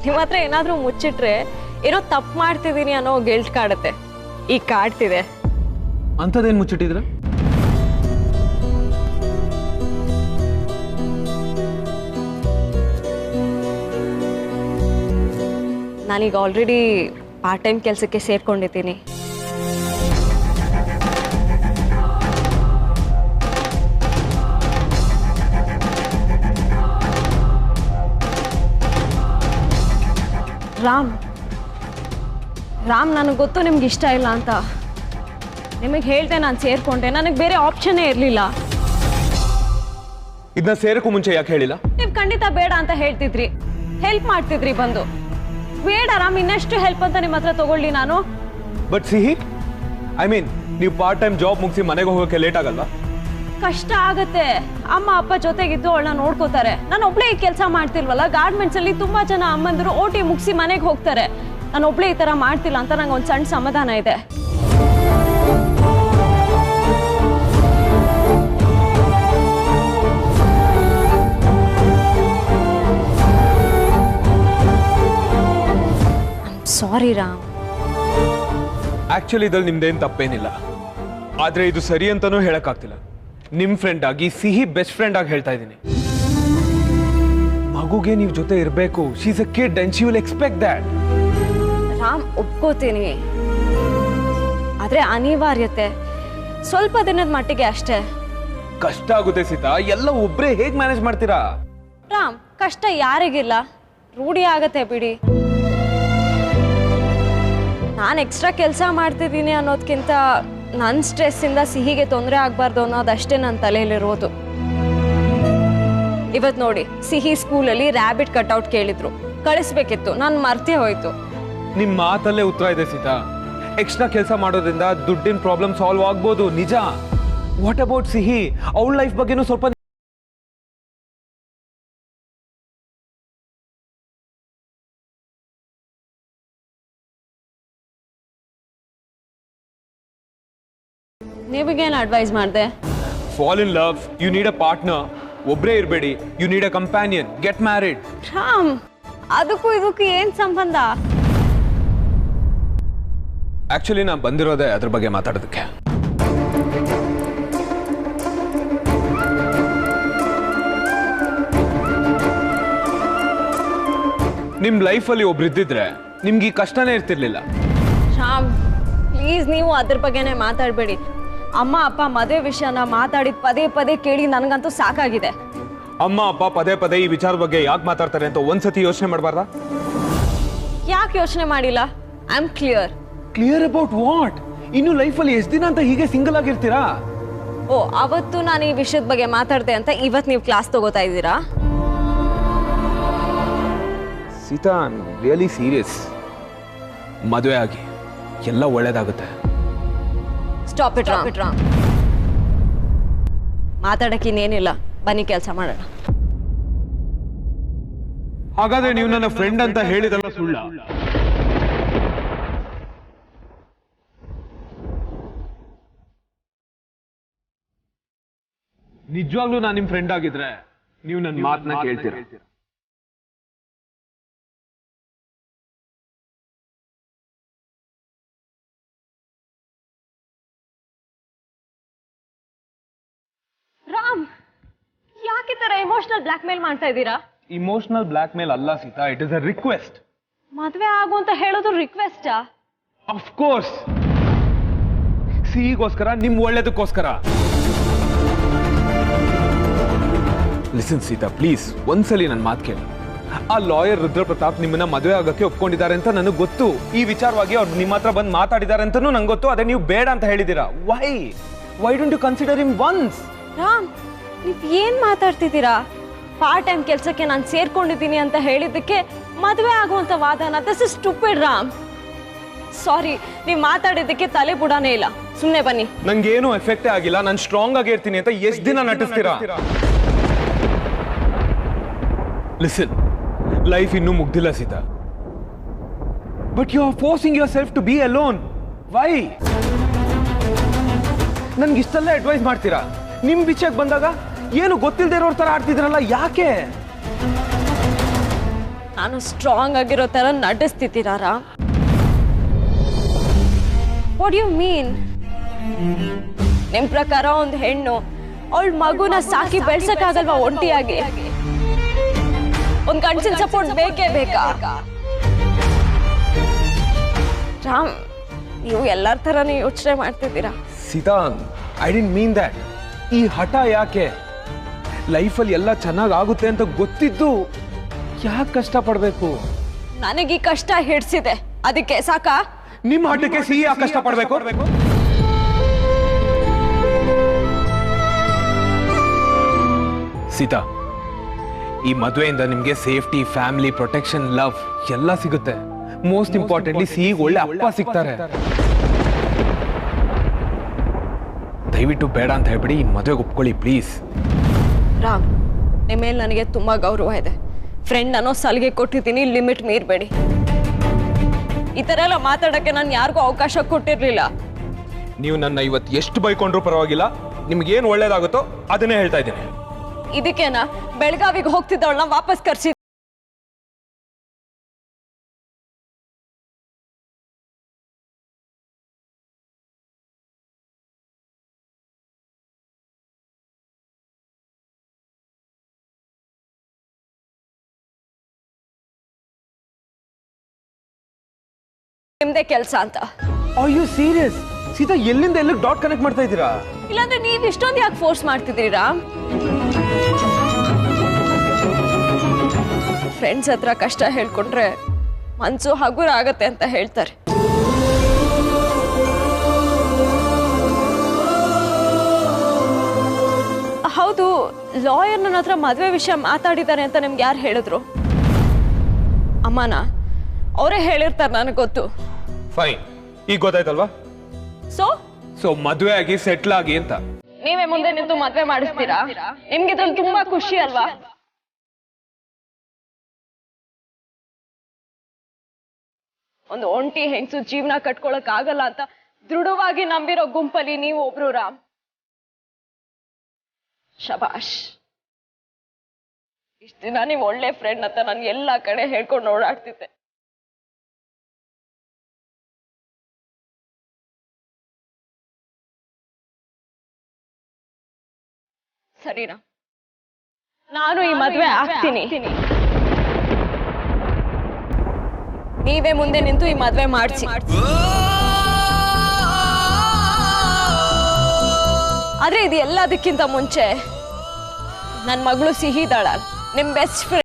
ನಿಮ್ಮ ಹತ್ರ ಏನಾದರೂ ಮುಚ್ಚಿಟ್ರೆ ಏನೋ ತಪ್ಪು ಮಾಡ್ತಿದ್ದೀನಿ ಅನ್ನೋ ಗಿಲ್ಟ್ ಕಾಡುತ್ತೆ. ಈಗ ಕಾಡ್ತಿದೆ. ಅಂಥದ್ದೇನು ಮುಚ್ಚಿಟ್ಟಿದ್ರ? ನಾನೀಗ ಆಲ್ರೆಡಿ ಪಾರ್ಟ್ ಟೈಮ್ ಕೆಲಸಕ್ಕೆ ಸೇರ್ಕೊಂಡಿದ್ದೀನಿ. ರಾಮ್ ನನಗೆ ಗೊತ್ತು ನಿಮ್ಗೆ ಇಷ್ಟ ಇಲ್ಲ ಅಂತ. ನಿಮಗೆ ಹೇಳ್ದೆ ನಾನು ಸೇರ್ಕೊಂಡೆ, ನನಗೆ ಬೇರೆ ಆಪ್ಷನ್ನೇ ಇರಲಿಲ್ಲ. ಇದನ್ನ ಸೇರಕ್ಕೂ ಮುಂಚೆ ಯಾಕೆ ಹೇಳಿಲ್ಲ? ನೀವು ಖಂಡಿತ ಬೇಡ ಅಂತ ಹೇಳ್ತಿದ್ರಿ, ಹೆಲ್ಪ್ ಮಾಡ್ತಿದ್ರಿ ಬಂದು. ಬೇಡ ರಾಮ್, ಇನ್ನಷ್ಟು ಹೆಲ್ಪ್ ಅಂತ ನಿಮ್ಮ ಹತ್ರ ತಗೊಳ್ಳಿ ನಾನು. ಬಟ್ ಸಿಹಿ, ಐ ಮೀನ್ ನೀವು ಪಾರ್ಟ್ ಟೈಮ್ ಜಾಬ್ ಮುಗಿಸಿ ಮನೆಗೆ ಹೋಗೋಕೆ ಲೇಟ್ ಆಗಲ್ವಾ? ಕಷ್ಟ ಆಗತ್ತೆ. ಅಮ್ಮ ಅಪ್ಪ ಜೊತೆಗಿದ್ದು ಅವಳನ್ನ ನೋಡ್ಕೋತಾರೆ. ನಾನು ಒಬ್ಳೇ ಈ ಕೆಲಸ ಮಾಡ್ತಿಲ್ವಲ್ಲ. ಗಾರ್ಮೆಂಟ್ಸ್ ಅಲ್ಲಿ ತುಂಬಾ ಜನ ಅಮ್ಮಂದಿರು ಓಟಿ ಮುಗಿಸಿ ಮನೆಗೆ ಹೋಗ್ತಾರೆ. ನಾನು ಒಬ್ಳೇ ಈ ತರ ಮಾಡ್ತಿಲ್ಲ ಅಂತ ನಂಗೆ ಒಂದು ಸಣ್ಣ ಸಮಾಧಾನ ಇದೆ. ಸಾರಿ ರಾಮ್. ಆಕ್ಚುಲಿ ಇದ್ರಲ್ಲಿ ನಿಮ್ದೇನು ತಪ್ಪೇನಿಲ್ಲ, ಆದ್ರೆ ಇದು ಸರಿ ಅಂತಾನೂ ಹೇಳಕ್ಕಾಗ್ತಿಲ್ಲ. ನಿಮ್ ಫ್ರೆಂಡ್ ಆಗಿ ಸಿಹಿ ಬೆಸ್ಟ್ ಫ್ರೆಂಡ್ ಆಗಿ ಹೇಳ್ತಾ ಇದ್ದೀನಿ. ಮಗುಗೆ ನೀವು ಜೊತೆ ಇರಬೇಕು. She is a kid and she will expect that. Ram, ಒಪ್ಕೋತೀನಿ, ಆದ್ರೆ ಅನಿವಾರ್ಯತೆ ಸ್ವಲ್ಪ ದಿನದ ಮಟ್ಟಿಗೆ ಅಷ್ಟೇ. ಕಷ್ಟ ಆಗುತ್ತೆ ಸೀತಾ, ಎಲ್ಲ ಒಬ್ರೇ ಹೇಗ್ ಮ್ಯಾನೇಜ್ ಮಾಡ್ತೀರಾ? ರಾಮ್, ಕಷ್ಟ ಯಾರಿಗಿಲ್ಲ, ರೂಢಿ ಆಗತ್ತೆ ಬಿಡಿ. ನಾನು ಎಕ್ಸ್ಟ್ರಾ ಕೆಲಸ ಮಾಡ್ತಿದ್ದೀನಿ ಅನ್ನೋದಕ್ಕಿಂತ ನನ್ನ ಸ್ಟ್ರೆಸ್ಸಿಂದ ಸಿಹಿಗೆ ತೊಂದರೆ ಆಗಬಾರ್ದು ಅನ್ನೋದಷ್ಟೇ ನನ್ನ ತಲೆಯಲ್ಲಿರೋದು. ಇವತ್ತು ನೋಡಿ, ಸಿಹಿ ಸ್ಕೂಲಲ್ಲಿ ರ್ಯಾಬಿಟ್ ಕಟ್ಔಟ್ ಕೇಳಿದ್ರು, ಕಳಿಸ್ಬೇಕಿತ್ತು, ನಾನು ಮರ್ತೇ ಹೋಯ್ತು. ನಿಮ್ ಮಾತಲ್ಲೇ ಉತ್ತರ ಇದೆ ಸೀತಾ. ಎಕ್ಸ್ಟ್ರಾ ಕೆಲಸ ಮಾಡೋದ್ರಿಂದ ದುಡ್ಡಿನ ಪ್ರಾಬ್ಲಮ್ ಸಾಲ್ವ್ ಆಗ್ಬೋದು, ನಿಜ. ವಾಟ್ ಅಬೌಟ್ ಸಿಹಿ? ಅವಳ ಲೈಫ್ ಬಗ್ಗೆನೂ ಸ್ವಲ್ಪ ನೀವಿಗೇನು ಅಡ್ವೈಸ್ ಮಾಡಿದೆ? Fall in love, you need a partner. ಒಬ್ರೇ ಇರಬೇಡಿ, you need a companion. Get married. Ram, ಅದಕ್ಕೂ ಇದಕ್ಕೂ ಏನ್ ಸಂಬಂಧ? ಆಕ್ಚುಲಿ ನಾನು ಬಂದಿರೋದೇ ಅದ್ರ ಬಗ್ಗೆ ಮಾತಾಡೋದಕ್ಕೆ. ನಿಮ್ ಲೈಫಲ್ಲಿ ಒಬ್ರು ಇದ್ದಿದ್ರೆ ನಿಮ್ಗೆ ಈ ಕಷ್ಟನೇ ಇರ್ತಿರ್ಲಿಲ್ಲ. ರಾಮ್, ಪ್ಲೀಸ್ ನೀವು ಅದ್ರ ಬಗ್ಗೆನೇ ಮಾತಾಡಬೇಡಿ. ಅಮ್ಮ ಅಪ್ಪ ಮದುವೆ ವಿಷಯನ ಮಾತಾಡಿದ ಪದೇ ಪದೇ ಕೇಳಿ ನನಗಂತೂ ಸಾಕಾಗಿದೆ. ಅಮ್ಮ ಅಪ್ಪ ಪದೇ ಪದೇ ಈ ವಿಚಾರ ಬಗ್ಗೆ ಯಾಕೆ ಮಾತಾಡ್ತಾರೆ ಅಂತ ಒಂದ್ಸತಿ ಯೋಚನೆ ಮಾಡಬಾರ್ದಾ? ಯಾಕೆ ಯೋಚನೆ ಮಾಡಿಲ್ಲ? I am clear. Clear about what? ಇನ್ನು ಲೈಫಲ್ಲಿ ಎಷ್ಟು ದಿನ ಅಂತ ಹೀಗೆ ಸಿಂಗಲ್ ಆಗಿರ್ತೀರಾ? ಓ, ಅವತ್ತು ನಾನು ಈ ವಿಷಯದ ಬಗ್ಗೆ ಮಾತಾಡ್ದೆ ಅಂತ ಇವತ್ತು ನೀವು ಕ್ಲಾಸ್ ತಗೋತಾ ಇದ್ದೀರಾ? Sita, really serious. ಮದುವೆ ಆಗಿ ಎಲ್ಲ ಒಳ್ಳೇದಾಗುತ್ತೆ. Stop it Ram. ಮಾತಾಡಕ್ಕೆ ಇನ್ನೇನಿಲ್ಲ, ಬನ್ನಿ ಕೆಲಸ ಮಾಡೋಣ. ಹಾಗಾದ್ರೆ ನೀವು ನನ್ನ ಫ್ರೆಂಡ್ ಅಂತ ಹೇಳಿದಲ್ಲ ಸುಳ್ಳ? ನಿಜವಾಗ್ಲೂ ನಾನು ನಿಮ್ ಫ್ರೆಂಡ್ ಆಗಿದ್ರೆ ನೀವು ನನ್ನ ಮಾತನ್ನ ಕೇಳ್ತೀರಾ? ರಾಮ್, ಯಾಕೆ ತರ ಎಮೋಷನಲ್ ಬ್ಲಾಕ್ ಮೇಲ್ ಮಾಡ್ತಾ ಇದ್ದೀರಾ? ಇಮೋಷನಲ್ ಬ್ಲಾಕ್ ಮೇಲ್ ಅಲ್ಲ Sita, it is a request. ಮದ್ವೆ ಆಗು ಅಂತ ಹೇಳೋದು ರಿಕ್ವೆಸ್ಟಾ? Of course. ಸಿಹಿಗೋಸ್ಕರ, ನಿಮ್ ಒಳ್ಳೇದಕ್ಕೋಸ್ಕರ. ಲಿಸನ್ ಸೀತಾ, ಪ್ಲೀಸ್ ಒಂದ್ಸಲಿ ನನ್ನ ಮಾತು ಕೇಳಿ. ಆ ಲಾಯರ್ ರುದ್ರ ಪ್ರತಾಪ್ ನಿಮ್ಮನ್ನ ಮದುವೆ ಆಗಕ್ಕೆ ಒಪ್ಕೊಂಡಿದ್ದಾರೆ ಅಂತ ನನಗೆ ಗೊತ್ತು. ಈ ವಿಚಾರವಾಗಿ ಅವ್ರು ನಿಮ್ಮ ಹತ್ರ ಬಂದು ಮಾತಾಡಿದ್ದಾರೆ ಅಂತಾನೂ ನಂಗೆ ಗೊತ್ತು. ಅದೇ ನೀವು ಬೇಡ ಅಂತ ಹೇಳಿದ್ದೀರಾ. Why don't you consider him once? Ram, ನೀವ್ ಏನ್ ಮಾತಾಡ್ತಿದ್ದೀರಾ? ಪಾರ್ಟ್ ಟೈಮ್ ಕೆಲ್ಸಕ್ಕೆ ನಾನು ಸೇರ್ಕೊಂಡಿದ್ದೀನಿ ಅಂತ ಹೇಳಿದ್ದಕ್ಕೆ ಮದುವೆ ಆಗುವಂತ ವಾದನ? This is stupid Ram. Sorry, ನೀವು ಮಾತಾಡಿದ್ದಕ್ಕೆ ತಲೆ ಬುಡಾನೇ ಇಲ್ಲ. ಸುಮ್ಮನೆ ಬನ್ನಿ. ನಂಗೇನು ಎಫೆಕ್ಟೇ ಆಗಿಲ್ಲ. ನಾನು ಸ್ಟ್ರಾಂಗ್ ಆಗಿ ಇರ್ತೀನಿ ಅಂತ ಎಷ್ಟು ದಿನ ನಟಿಸ್ತೀರಾ? ಲಿಸನ್, ಲೈಫ್ ಇನ್ನೂ ಮುಗ್ದಿಲ್ಲ Sita. But you are forcing yourself to be alone. Why? ನನ್ಗೆ ಇಷ್ಟೆಲ್ಲ ಅಡ್ವೈಸ್ ಮಾಡ್ತೀರಾ? ನಿಮ್ ವಿಷಯಕ್ಕೆ ಬಂದಾಗ ಏನು ಗೊತ್ತಿಲ್ಲದೆ ಇರೋರ್ ತರ ಆಡ್ತಿದ್ರಲ್ಲ, ಯಾಕೆ? ನಾನು ಸ್ಟ್ರಾಂಗ್ ಆಗಿರೋ ತರ ನಟಿಸ್ತಿದ್ದೀರಾ ರಾಮ್? What you mean? ನಿಮ್ ಪ್ರಕಾರ ಒಂದು ಹೆಣ್ಣು ಅವಳ ಮಗುನ ಸಾಕಿ ಬೆಳ್ಸಕ್ಕಾಗಲ್ವಾ ಒಂಟಿಯಾಗಿ? ಒಂದ್ ಗಂಡಸಿನ ಸಪೋರ್ಟ್ ಬೇಕೇ ಬೇಕಾ? ರಾಮ್, ನೀವು ಎಲ್ಲರ ತರನೇ ಯೋಚನೆ ಮಾಡ್ತಿದ್ದೀರಾ. Sita, I didn't mean that. ಈ ಹಠ ಯಾಕೆ? ಲೈಫಲ್ಲಿ ಎಲ್ಲ ಚೆನ್ನಾಗಾಗುತ್ತೆ ಅಂತ ಗೊತ್ತಿದ್ದು ಯಾಕೆ ಕಷ್ಟ ಪಡ್ಬೇಕು? ನನಗೆ ಈ ಕಷ್ಟ ಹಿಡ್ಸಿದೆ, ಅದಕ್ಕೆ ಸಾಕಾ? ನಿಮ್ಮ ಹಠಕ್ಕೆ ಸಿಹಿ ಯಾಕೆ ಕಷ್ಟ ಪಡ್ಬೇಕು? ಸೀತಾ, ಈ ಮದುವೆಯಿಂದ ನಿಮ್ಗೆ ಸೇಫ್ಟಿ, ಫ್ಯಾಮಿಲಿ, ಪ್ರೊಟೆಕ್ಷನ್, ಲವ್ ಎಲ್ಲ ಸಿಗುತ್ತೆ. ಮೋಸ್ಟ್ ಇಂಪಾರ್ಟೆಂಟ್ಲಿ ಸಿಹಿ ಒಳ್ಳೆ ಅಪ್ಪ ಸಿಗ್ತಾರೆ. ದಯವಿಟ್ಟು ಬೇಡ ಅಂತ ಹೇಳ್ಬಿಡಿ, ಈ ಮದುವೆಗೆ ಒಪ್ಕೊಳ್ಳಿ ಪ್ಲೀಸ್. ರಾಮ್, ನಿಮ್ಮ ಮೇಲೆ ನನಗೆ ತುಂಬಾ ಗೌರವ ಇದೆ. ಫ್ರೆಂಡ್ ಅನ್ನೋ ಸಲಿಗೆ ಕೊಟ್ಟಿದ್ದೀನಿ, ಲಿಮಿಟ್ ಮೀರ್ಬೇಡಿ. ಈ ತರ ಎಲ್ಲ ಮಾತಾಡಕ್ಕೆ ನಾನು ಯಾರಿಗೂ ಅವಕಾಶ ಕೊಟ್ಟಿರ್ಲಿಲ್ಲ. ನೀವು ನನ್ನ ಇವತ್ತು ಎಷ್ಟು ಬೈಕೊಂಡ್ರು ಪರವಾಗಿಲ್ಲ, ನಿಮ್ಗೇನು ಒಳ್ಳೇದಾಗುತ್ತೋ ಅದನ್ನೇ ಹೇಳ್ತಾ ಇದ್ದೀನಿ. ಇದಕ್ಕೇನಾ ಬೆಳಗಾವಿಗೆ ಹೋಗ್ತಿದ್ದವಳನ್ನ ವಾಪಸ್ ಕರ್ಸಿ? ನಿಮ್ದೇ ಕೆಲ್ಸ ಅಂತ. Are you serious? ಸೀತಾ, ಎಲ್ಲಿಂದ ಎಲ್ಲಿ ಡಾಟ್ ಕನೆಕ್ಟ್ ಮಾಡ್ತಾ ಇದ್ದೀರಾ? ಇಲ್ಲಾಂದ್ರೆ ನೀವ್ ಇಷ್ಟೊಂದು ಯಾಕೆ ಫೋರ್ಸ್ ಮಾಡ್ತಿದ್ದೀರಾ? ಫ್ರೆಂಡ್ಸ್ ಹತ್ರ ಕಷ್ಟ ಹೇಳ್ಕೊಂಡ್ರೆ ಮನ್ಸು ಹಗುರ ಆಗತ್ತೆ ಅಂತ ಹೇಳ್ತಾರೆ. ಹೌದು, ಲಾಯರ್ ನನ್ನ ಹತ್ರ ಮದುವೆ ವಿಷಯ ಮಾತಾಡಿದ್ದಾರೆ ಅಂತ ನಿಮ್ಗೆ ಯಾರು ಹೇಳಿದ್ರು? ಅಮ್ಮನ? ಅವರೇ ಹೇಳಿರ್ತಾರೆ, ನನಗೆ ಗೊತ್ತು. ಫೈನ್, ಈಗ ಗೊತ್ತಾಯ್ತಲ್ವಾ? ಸೊ ಮದುವೆ ಆಗಿ ಸೆಟ್ಲ್ ಆಗಿ ಅಂತ ನೀವೇ ಮುಂದೆ ನಿಂತು ಮದುವೆ ಮಾಡಿಸ್ತೀರಾ? ನಿಮ್ಗೆ ಇದ್ರಲ್ಲಿ ತುಂಬಾ ಖುಷಿ ಅಲ್ವಾ? ಒಂದು ಒಂಟಿ ಹೆಂಗಸು ಜೀವನ ಕಟ್ಕೊಳಕ್ ಆಗಲ್ಲ ಅಂತ ದೃಢವಾಗಿ ನಂಬಿರೋ ಗುಂಪಲ್ಲಿ ನೀವು ಒಬ್ರು ರಾಮ್. ಶಬಾಷ್. ಇಷ್ಟ ದಿನ ನೀವು ಒಳ್ಳೆ ಫ್ರೆಂಡ್ ಅಂತ ನಾನು ಎಲ್ಲಾ ಕಡೆ ಹೇಳ್ಕೊಂಡು ಓಡಾಡ್ತಿದ್ದೆ. ಸರಿನಾ? ನಾನು ಈ ಮದ್ವೆ ಆಗ್ತೀನಿ. ನೀವೇ ಮುಂದೆ ನಿಂತು ಈ ಮದ್ವೆ ಮಾಡಿಸಿ. ಆದ್ರೆ ಇದು ಎಲ್ಲದಕ್ಕಿಂತ ಮುಂಚೆ ನನ್ನ ಮಗಳು ಸಿಹಿದಾಳ, ನಿಮ್ ಬೆಸ್ಟ್ ಫ್ರೆಂಡ್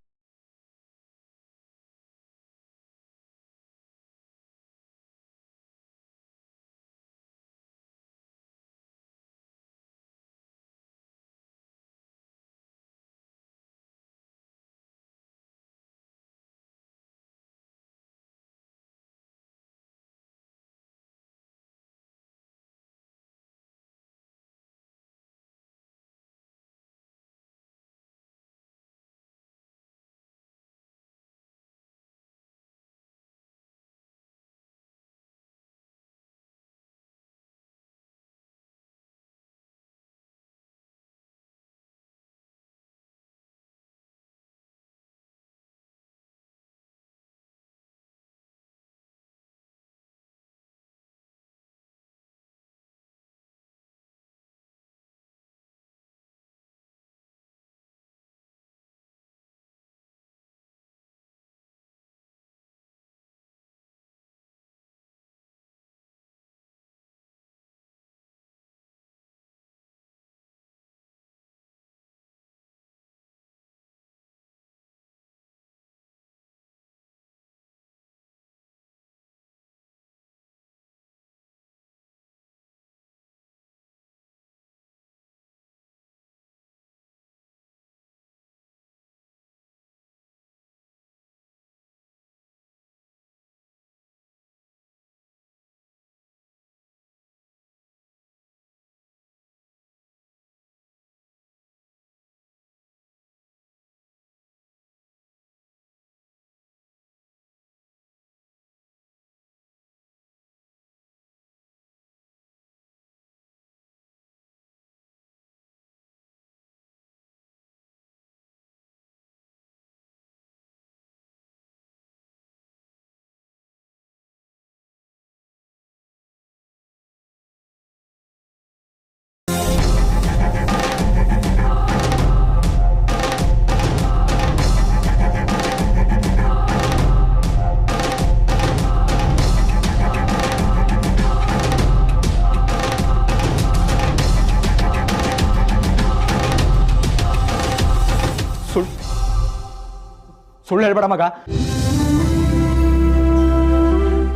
ಸುಳ್ಳು ಹೇಳ್ಬೇಡ ಮಗ.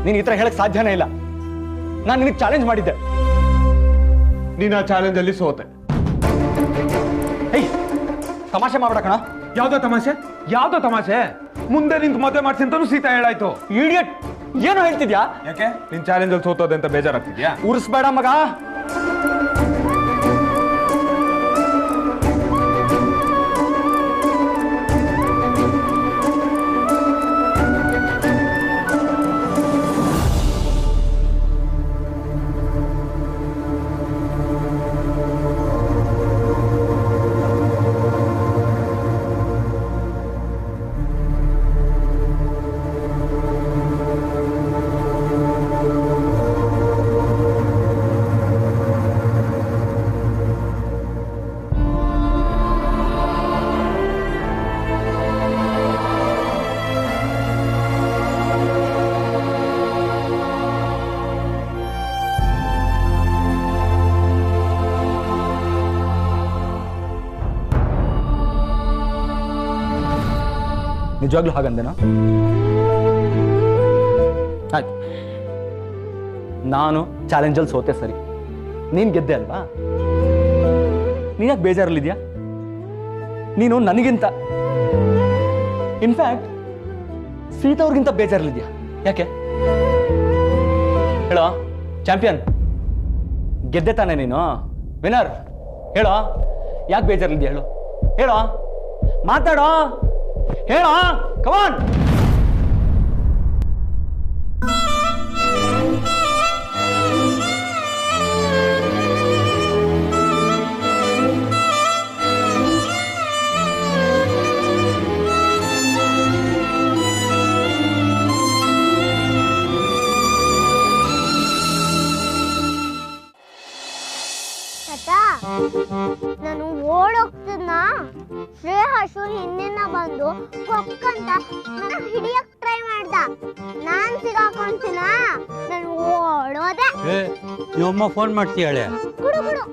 ನೀನು ಈ ಥರ ಹೇಳಕ್ ಸಾಧ್ಯನೇ ಇಲ್ಲ. ನಾನು ನಿನಗೆ ಚಾಲೆಂಜ್ ಮಾಡಿದ್ದೆ. ನೀನು ಆ ಚಾಲೆಂಜ್ ಅಲ್ಲಿ ಸೋತೆ. ಏಯ್, ತಮಾಷೆ ಮಾಡ್ಬೇಡ ಕಣ. ಯಾವ್ದೋ ತಮಾಷೆ? ಯಾವ್ದೋ ತಮಾಷೆ? ಮುಂದೆ ನಿಂತು ಮದುವೆ ಮಾಡ್ಸಿ ಅಂತಾನು ಸೀತಾ ಹೇಳಾಯ್ತು. ಇಡಿಯಟ್, ಏನು ಹೇಳ್ತಿದ್ಯಾ? ಯಾಕೆ ನಿನ್ ಚಾಲೆಂಜ್ ಅಲ್ಲಿ ಸೋತೋದೆ ಅಂತ ಬೇಜಾರಾಗ್ತಿದ್ಯಾ? ಉರ್ಸ್ಬೇಡ ಮಗ. ನಿಜವಾಗ್ಲೂ ಹಾಗಂದೇನಾ? ಆಯ್ತು, ನಾನು ಚಾಲೆಂಜಲ್ಲಿ ಸೋತೆ ಸರಿ, ನೀನು ಗೆದ್ದೆ ಅಲ್ವಾ? ನೀನ್ಯಾಕೆ ಬೇಜಾರಲ್ಲಿದ್ಯಾ? ನೀನು ನನಗಿಂತ, ಇನ್ಫ್ಯಾಕ್ಟ್ ಸೀತಾ ಅವ್ರಿಗಿಂತ ಬೇಜಾರಲ್ಲಿದ್ಯಾ. ಯಾಕೆ ಹೇಳೋ? ಚಾಂಪಿಯನ್ ಗೆದ್ದೆ ತಾನೆ ನೀನು, ವಿನರ್. ಹೇಳೋ, ಯಾಕೆ ಬೇಜಾರಲ್ಲಿದ್ಯಾ? ಹೇಳು, ಹೇಳೋ, ಮಾತಾಡೋ, ಹೇಳೋ, ಕಮಾನ್. ನಾನು ಓಡೋಗ್ತಿದ್ನ, ಶ್ರೇಹಸು ಹಿಂದಿನ ಬಂದು ಕೊಕ್ಕಂತ ನನ್ನ ಹಿಡಿಯಕ್ ಟ್ರೈ ಮಾಡ್ದ. ನಾನ್ ಸಿಗಾಕೊಂತಿನ, ನಾನು ಓಡೋದೆ. ನಿಮ್ಮಮ್ಮ ಫೋನ್ ಮಾಡ್ತೀಯಾಳೆ? ಗುಡು ಗುಡು.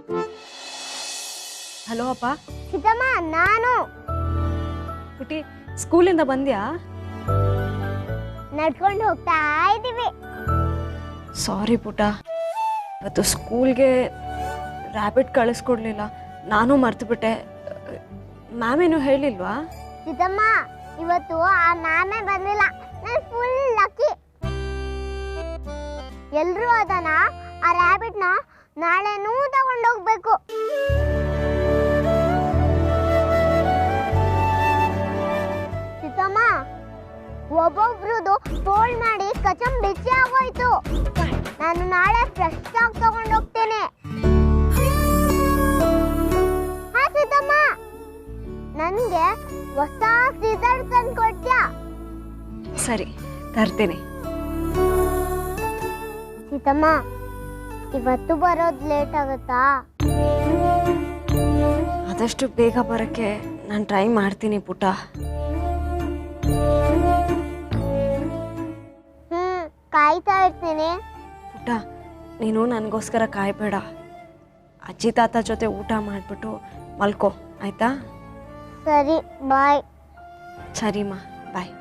ಹಲೋ ಅಪ್ಪ. ಸೀತಮ್ಮ, ನಾನು ಪುಟಿ, ಸ್ಕೂಲಿಂದ ಬಂದ್ಯಾ? ನಡ್ಕೊಂಡು ಹೋಗ್ತಾ ಇದ್ದೀವಿ. ಸಾರಿ ಪುಟ, ಇವತ್ತು ಸ್ಕೂಲ್ಗೆ ರ್ಯಾಬಿಟ್ ಕಳಿಸ್ಕೊಡ್ಲಿಲ್ಲ, ನಾನು ಮರ್ತುಬಿಟ್ಟೆ. ಮ್ಯಾಮ್ ಏನು ಹೇಳಿಲ್ವಾ? ಸೀತಮ್ಮ, ಇವತ್ತು ಆ ಮ್ಯಾಮೇ ಬಂದಿಲ್ಲ. ನಾನು ಫುಲ್ ಲಕ್ಕಿ. ಎಲ್ರೂ ಅದನ್ನ, ಆ ರ್ಯಾಬಿಟ್ನ ನಾಳೆನೂ ತಗೊಂಡೋಗ್ಬೇಕು. ಸೀತಮ್ಮ, ಒಬ್ಬೊಬ್ರದು ಫೋಲ್ಡ್ ಮಾಡಿ ಕಚಂ ಬಿಚ್ಚಿ ಆಗೋಯ್ತು. ನಾನು ನಾಳೆ ಫ್ರೆಶ್ ಆಗಿ ತಗೊಂಡೋಗ್ತೇನೆ. ಹಾ ಸೀತಮ್ಮ, ನನ್ಗೆ ಹೊಸ ಸೀಸರ್ ತಂದು ಕೊಡ್ತೀಯಾ? ಸರಿ, ತರ್ತೀನಿ. ಸೀತಮ್ಮ, ಇವತ್ತು ಬರೋದು ಲೇಟ್ ಆಗುತ್ತಾ? ಆದಷ್ಟು ಬೇಗ ಬರೋಕ್ಕೆ ನಾನು ಟ್ರೈ ಮಾಡ್ತೀನಿ ಪುಟ. ಕಾಯ್ತಾ ಇರ್ತೀನಿ. ಪುಟ, ನೀನು ನನಗೋಸ್ಕರ ಕಾಯಬೇಡ. ಅಜ್ಜಿ ತಾತ ಜೊತೆ ಊಟ ಮಾಡಿಬಿಟ್ಟು ಮಲ್ಕೋ, ಆಯ್ತಾ? ಸರಿ, ಬಾಯ್. ಸರಿಮ್ಮ, ಬಾಯ್.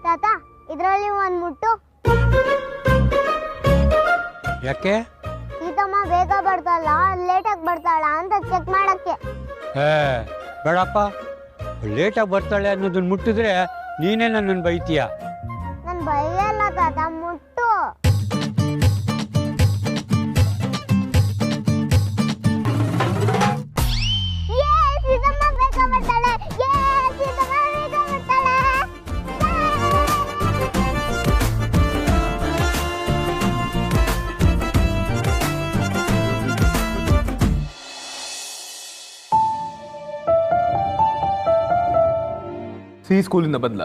ತಾತ, ಇದರಲ್ಲಿ ಒಂದು ಮುಟ್ಟು. ಯಾಕೆ? ಸೀತಮ್ಮ ಬೇಗ ಬರ್ತಾಳ, ಲೇಟಾಗಿ ಬರ್ತಾಳ ಅಂತ ಚೆಕ್ ಮಾಡಕ್ಕೆ. ಬೇಡಪ್ಪ, ಲೇಟಾಗಿ ಬರ್ತಾಳೆ ಅನ್ನೋದನ್ನ ಮುಟ್ಟಿದ್ರೆ ನೀನೇ ನನ್ನನ್ನು ಬೈತೀಯ. ನಾನು ಬೈಯಲ್ಲ ತಾತ, ಮುಟ್ಟು. ಸೀತಮ್ಮ ಬೇಗ ಬರ್ತಾಳೆ. ಸೀತಮ್ಮ ಬೇಗ ಬರ್ತಾಳೆ. ಸಿ ಸ್ಕೂಲಿಂದ ಬಂದ್ಲ?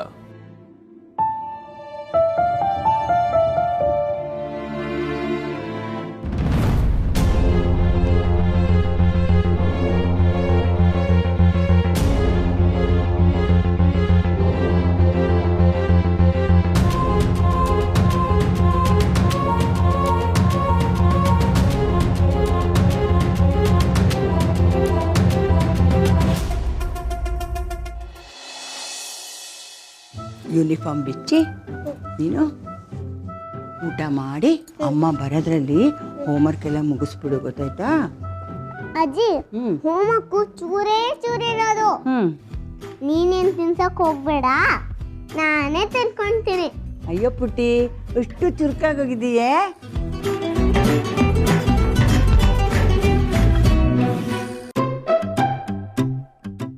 ಯೂನಿಫಾರ್ಮ್ ಬಿಚ್ಚಿ ನೀನು ಊಟ ಮಾಡಿ ಅಮ್ಮ ಬರೋದ್ರಲ್ಲಿ ಹೋಮ್ವರ್ಕ್ ಎಲ್ಲ ಮುಗಿಸ್ಬಿಡು, ಗೊತ್ತಾಯ್ತಾ? ಅಜ್ಜಿ ಹೋಮಕ್ಕು ಚೂರೇ ಚೂರಿರೋದು. ನೀನೇನ್ ತಿನ್ಸಕ್ ಹೋಗ್ಬೇಡ, ನಾನೇ ತಿನ್ಕೊಂತೀನಿ. ಅಯ್ಯೋ ಪುಟ್ಟಿ, ಎಷ್ಟು ಚುರುಕಾಗೋಗಿದೆಯೇ?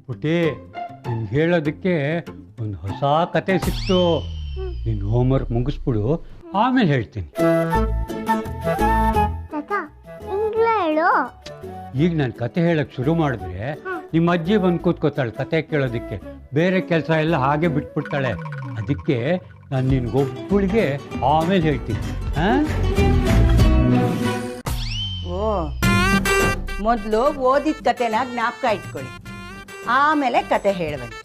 ಪುಟಿ, ನಿನ್ಗೆ ಹೇಳೋದಕ್ಕೆ ಒಂದು ಹೊಸ ಕತೆ ಸಿಕ್ತು. ನೀನು ಹೋಮ್ವರ್ಕ್ ಮುಗಿಸ್ಬಿಡು, ಆಮೇಲೆ ಹೇಳ್ತೀನಿ. ತಾತ ಇಂಗ್ಲೇ ಹೇಳು. ಈಗ ನಾನು ಕತೆ ಹೇಳಕ್ಕೆ ಶುರು ಮಾಡಿದ್ರೆ ನಿಮ್ಮ ಅಜ್ಜಿ ಬಂದು ಕೂತ್ಕೋತಾಳೆ ಕತೆ ಕೇಳೋದಕ್ಕೆ. ಬೇರೆ ಕೆಲಸ ಎಲ್ಲ ಹಾಗೆ ಬಿಟ್ಬಿಡ್ತಾಳೆ. ಅದಕ್ಕೆ ನಾನು ನಿನ್ಗೊಬ್ಬಳಿಗೆ ಆಮೇಲೆ ಹೇಳ್ತೀನಿ. ಓ, ಮೊದಲು ಓದಿದ ಕತೆನ ಜ್ಞಾಪಕ ಇಟ್ಕೊಳ್ಳಿ, ಆಮೇಲೆ ಕತೆ ಹೇಳುವಂತೆ.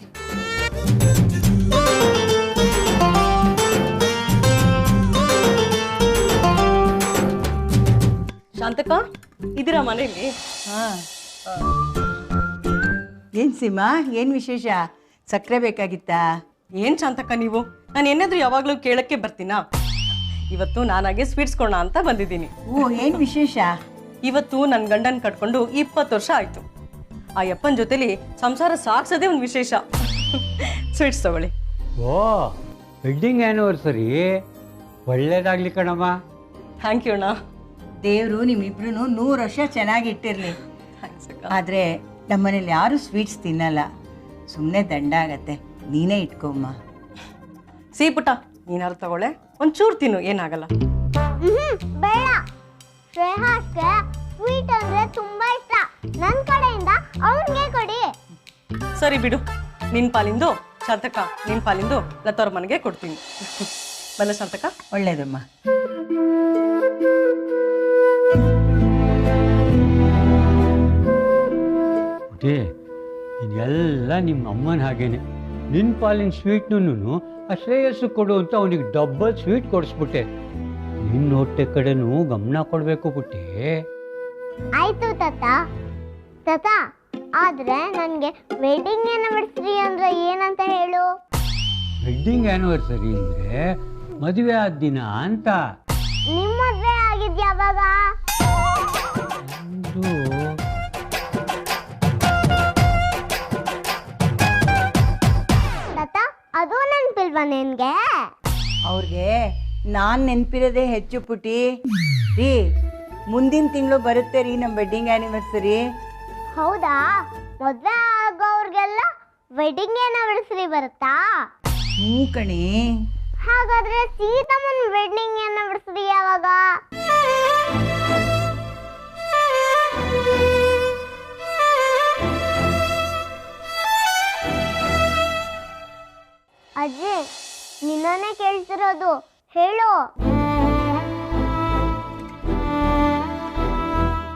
ಶಾಂತಕ, ಇದೀರಾ ಮನೇಲಿ? ಏನ್ ಸೀಮಾ, ಏನ್ ವಿಶೇಷ? ಸಕ್ಕರೆ ಬೇಕಾಗಿತ್ತಾ? ಏನ್ ಶಾಂತಕ ನೀವು, ನಾನು ಏನಾದ್ರೂ ಯಾವಾಗ್ಲೂ ಕೇಳಕ್ಕೆ ಬರ್ತೀನಾ? ಇವತ್ತು ನಾನಾಗೆ ಸ್ವೀಟ್ಸ್ ಕೊಡೋಣ ಅಂತ ಬಂದಿದ್ದೀನಿ. ಓ, ಏನ್ ವಿಶೇಷ? ಇವತ್ತು ನನ್ನ ಗಂಡನ್ ಕಟ್ಕೊಂಡು 20 ವರ್ಷ ಆಯ್ತು. ಆ ಯಪ್ಪನ ಜೊತೆಲಿ ಸಂಸಾರ ಸಾಕ್ಸೋದೇ ಒಂದು ವಿಶೇಷ. ಸ್ವೀಟ್ಸ್ ತಗೊಳ್ಳಿ. ಓ, ವೆಡ್ಡಿಂಗ್ ಆ್ಯನಿವರ್ಸರಿ, ಒಳ್ಳೇದಾಗ್ಲಿ ಕಣಮ್ಮ. ಥ್ಯಾಂಕ್ ಯು ಅಣ್ಣ. ದೇವರು ನಿಮ್ಮಿಬ್ರು 100 ವರ್ಷ ಚೆನ್ನಾಗಿ ಇಟ್ಟಿರ್ಲಿ. ಆದ್ರೆ ನಮ್ಮನೇಲಿ ಯಾರು ಸ್ವೀಟ್ಸ್ ತಿನ್ನಲ್ಲ, ಸುಮ್ಮನೆ ದಂಡ ಆಗತ್ತೆ. ನೀನೇ ಇಟ್ಕೊಮ್ಮ. ಸಿಹಿ ಪುಟ್ಟ, ನೀನಾರು ತಗೊಳ್ಳೆ, ಒಂಚೂರು ತಿನ್ನು, ಏನಾಗಲ್ಲ. ಬೇಡ, ಶ್ರೇಹಾಸ್ಗೆ ಸ್ವೀಟ್ ಅಂದ್ರೆ ತುಂಬಾ ಇಷ್ಟ. ನನ್ ಕಡೆಯಿಂದ ಅವನ್ಗೆ ಕೊಡಿ. ಸರಿ ಬಿಡು, ನಿನ್ ಪಾಲಿಂದು ಶಾಂತಕ, ನಿನ್ ಪಾಲಿಂದು ಲತವ್ರ ಮನೆಗೆ ಕೊಡ್ತೀನಿ. ಬಲ್ಲ ಶಾಂತಕ? ಒಳ್ಳೇದಮ್ಮ. ಪುಟಿ, ಇದೆಲ್ಲ ನಿಮ್ಮ ಅಮ್ಮನ ಹಾಗೇನೆ. ನಿನ್ನ ಪಾಲಿನ ಸ್ವೀಟ್ನೂ ಆ ಶ್ರೇಯಸ್ಸು ಕೊಡು ಅಂತ ಅವನಿಗೆ ಡಬ್ಬಲ್ ಸ್ವೀಟ್ ಕೊಡಿಸ್ಬಿಟ್ಟೆ. ನಿನ್ನ ಹೊಟ್ಟೆ ಕಡೆನೂ ಗಮನ ಕೊಡಬೇಕು ಪುಟ್ಟಿ. ಆಯ್ತು ತಾತ. ತಾತ, ಆದ್ರೆ ನನ್ಗೆ ವೆಡ್ಡಿಂಗ್ ಆನಿವರ್ಸರಿ ಅಂದ್ರೆ ಏನಂತ ಹೇಳು. ವೆಡ್ಡಿಂಗ್ ಆ್ಯನಿವರ್ಸರಿ ಅಂದರೆ ಮದುವೆ ಆದ ದಿನ ಅಂತ. ನಿಮ್ ಮದ್ವೆ ಆಗಿದ್ ಯಾವಾಗ? ತಾತ, ಅದು ನೆನ್ಪಿಲ್ವಾ ನಿನ್ಗೆ? ಅವ್ರಿಗೆ ನಾನ್ ನೆನ್ಪಿರೋದೇ ಹೆಚ್ಚು ಪುಟಿ. ರೀ, ಮುಂದಿನ ತಿಂಗಳು ಬರುತ್ತೆ ರೀ ನಮ್ಮ ವೆಡ್ಡಿಂಗ್ ಆನಿವರ್ಸರಿ. ಹೌದಾ? ಮದ್ವೆ ಆಗೋರ್ಗೆಲ್ಲ ವೆಡ್ಡಿಂಗ್ ಆನಿವರ್ಸರಿ ಬರುತ್ತಾ? ಹ್ಞೂ ಕಣಿ. ಹಾಗಾದ್ರೆ ಸೀತಮ್ಮನ ವೆಡ್ಡಿಂಗ್ ಆನಿವರ್ಸರಿ ಯಾವಾಗ? ಅಜ್ಜಿ, ನಿನ್ನನ್ನೇ ಕೇಳ್ತಿರೋದು, ಹೇಳು.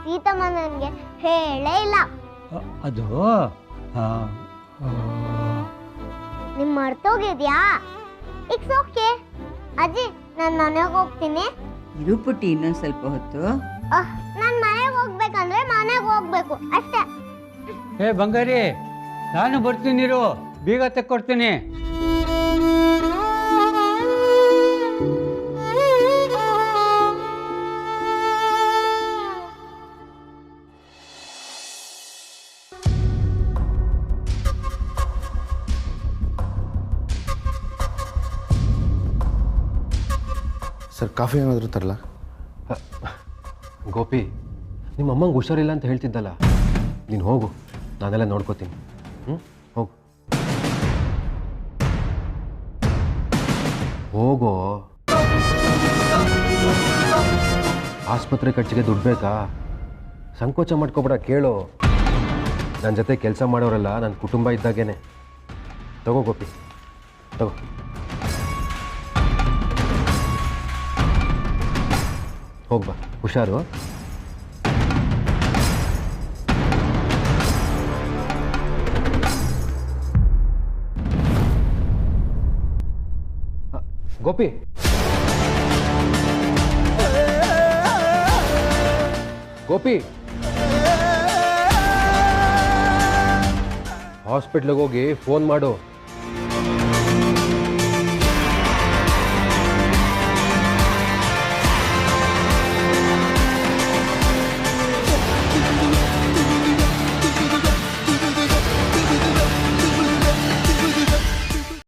ಸೀತಮ್ಮ ನನಗೆ ಹೇಳೇ ಇಲ್ಲ. ಅದು ನಿಮ್ ಮರ್ತೋಗಿದ್ಯಾ? ಇಟ್ಸ್ ಓಕೆ ಅಜ್ಜಿ, ನಾನು ಮನೆಗೆ ಹೋಗ್ತೀನಿ. ಇರು ಪುಟ್ಟಿ, ಇನ್ನೊಂದು ಸ್ವಲ್ಪ ಹೊತ್ತು. ನಾನು ಮನೆಗೆ ಹೋಗ್ಬೇಕಂದ್ರೆ ಮನೆಗೆ ಹೋಗ್ಬೇಕು ಅಷ್ಟೇ. ಹೇ ಬಂಗಾರಿ, ನಾನು ಬರ್ತೀನಿರು, ಬೀಗ ತೆಕ್ಕೊಡ್ತೀನಿ. ಸರ್, ಕಾಫಿ ಏನಾದರೂ ತರಲ್ಲ? ಗೋಪಿ, ನಿಮ್ಮ ಅಮ್ಮಂಗೆ ಹುಷಾರಿಲ್ಲ ಅಂತ ಹೇಳ್ತಿದ್ದಲ್ಲ, ನೀನು ಹೋಗು, ನಾನೆಲ್ಲ ನೋಡ್ಕೋತೀನಿ. ಹೋಗು ಹೋಗೋ. ಆಸ್ಪತ್ರೆ ಖರ್ಚಿಗೆ ದುಡ್ಡು ಬೇಕಾ? ಸಂಕೋಚ ಮಾಡ್ಕೊಬೇಡ, ಕೇಳು. ನನ್ನ ಜೊತೆ ಕೆಲಸ ಮಾಡೋರೆಲ್ಲ ನನ್ನ ಕುಟುಂಬ ಇದ್ದಾಗೇನೆ. ತಗೋ ಗೋಪಿ, ತಗೋ. ಹೋಗ್ಬಾ, ಹುಷಾರು. ಗೋಪಿ, ಗೋಪಿ, ಹಾಸ್ಪಿಟ್ಲಿಗೆ ಹೋಗಿ ಫೋನ್ ಮಾಡು.